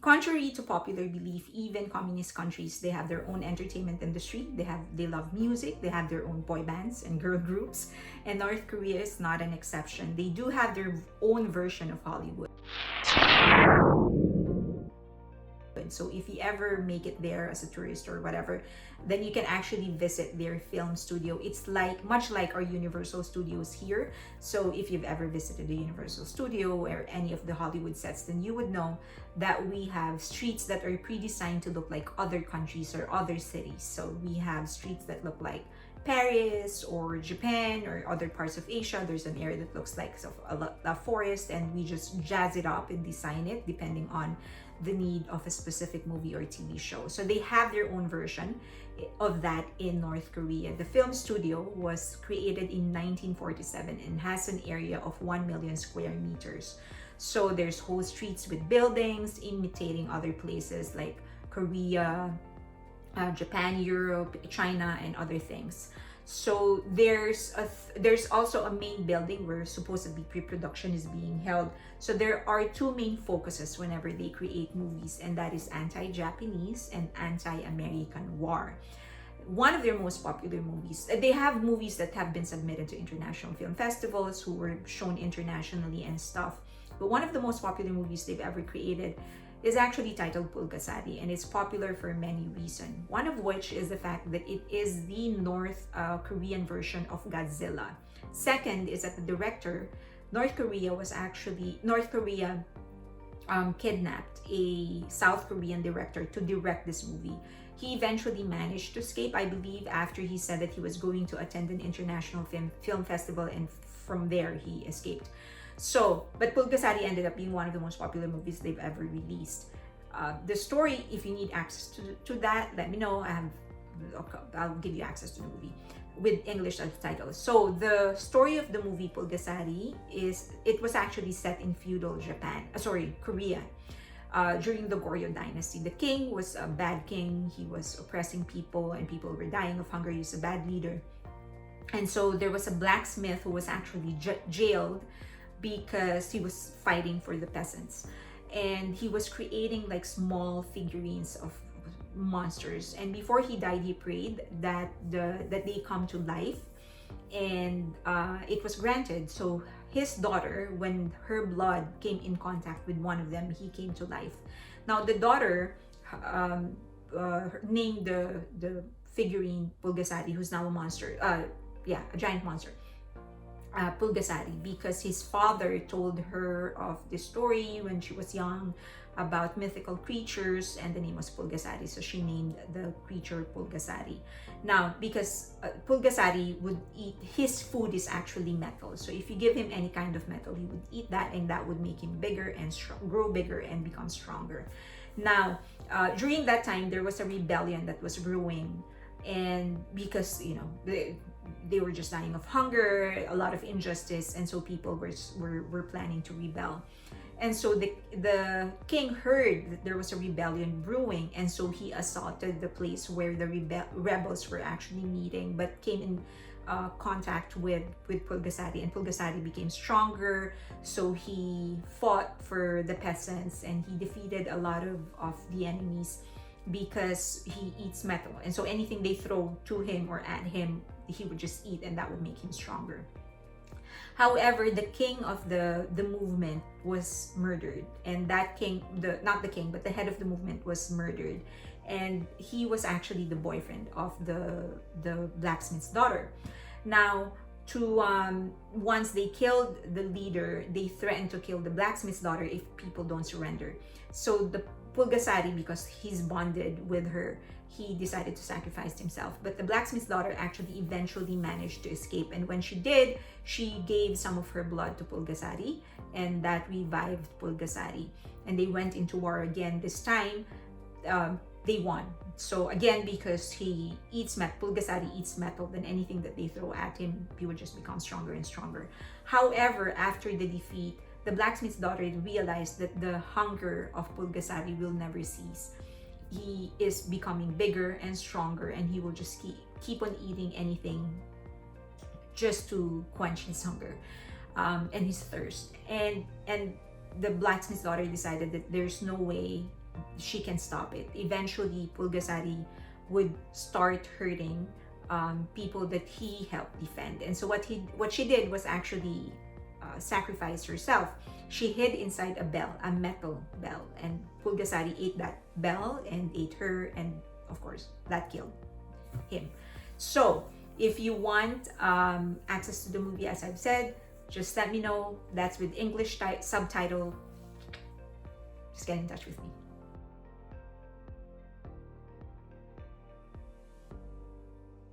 Contrary to popular belief, even communist countries, they have their own entertainment industry. They love music, they have their own boy bands and girl groups, and North Korea is not an exception. They do have their own version of Hollywood. So if you ever make it there as a tourist or whatever, then you can actually visit their film studio. It's like much like our Universal Studios here. So if you've ever visited the Universal Studio or any of the Hollywood sets, then you would know that we have streets that are pre-designed to look like other countries or other cities. So we have streets that look like Paris or Japan or other parts of Asia. There's an area that looks like a forest, and we just jazz it up and design it depending on the need of a specific movie or TV show. So they have their own version of that in North Korea. The film studio was created in 1947 and has an area of 1 million square meters. So there's whole streets with buildings imitating other places like Korea, Japan, Europe, China, and other things. So there's also a main building where supposedly pre-production is being held. So there are two main focuses whenever they create movies, and that is anti-Japanese and anti-American war. One of their most popular movies, they have movies that have been submitted to international film festivals, who were shown internationally and stuff. But one of the most popular movies they've ever created is actually titled Bulgasadi, and it's popular for many reasons. One of which is the fact that it is the North Korean version of Godzilla. Second is that the director, North Korea kidnapped a South Korean director to direct this movie. He eventually managed to escape, I believe, after he said that he was going to attend an international film festival, and from there he escaped. So, but Bulgasadi ended up being one of the most popular movies they've ever released. The story, if you need access to that, let me know. I'll give you access to the movie with English subtitles. So the story of the movie Bulgasadi it was actually set in feudal Korea, during the Goryeo dynasty. The king was a bad king. He was oppressing people and people were dying of hunger. He was a bad leader. And so there was a blacksmith who was actually jailed because he was fighting for the peasants, and he was creating like small figurines of monsters. And before he died, he prayed that they come to life, and it was granted. So his daughter, when her blood came in contact with one of them, he came to life. Now the daughter named the figurine Bulgasadi, who's now a monster, a giant monster, Bulgasadi, because his father told her of this story when she was young about mythical creatures, and the name was Bulgasadi, so she named the creature Bulgasadi. Now, because Bulgasadi would eat, his food is actually metal, so if you give him any kind of metal, he would eat that, and that would make him bigger and grow bigger and become stronger. Now, during that time, there was a rebellion that was brewing, and because they were just dying of hunger, a lot of injustice, and so people were planning to rebel. And so the king heard that there was a rebellion brewing, and so he assaulted the place where the rebels were actually meeting, but came in contact with Bulgasadi, and Bulgasadi became stronger. So he fought for the peasants, and he defeated a lot of the enemies because he eats metal, and so anything they throw to him or at him, he would just eat, and that would make him stronger. However, the king of the movement was murdered, and that king, not the king, but the head of the movement was murdered, and he was actually the boyfriend of the blacksmith's daughter. Now, once they killed the leader, they threatened to kill the blacksmith's daughter if people don't surrender. So the Bulgasadi, because he's bonded with her, he decided to sacrifice himself. But the blacksmith's daughter actually eventually managed to escape, and when she did, she gave some of her blood to Bulgasadi, and that revived Bulgasadi. And they went into war again. This time, they won. So again, because he eats metal, Bulgasadi eats metal, then anything that they throw at him, he would just become stronger and stronger. However, after the defeat, the blacksmith's daughter realized that the hunger of Bulgasadi will never cease. He is becoming bigger and stronger, and he will just keep on eating anything just to quench his hunger and his thirst. And the blacksmith's daughter decided that there's no way she can stop it. Eventually, Pulgasari would start hurting people that he helped defend. And so what she did was actually sacrifice herself. She hid inside a bell, a metal bell, and Pulgasari ate that bell and ate her, and of course that killed him. So if you want access to the movie, as I've said, just let me know. That's with English subtitle. Just get in touch with me.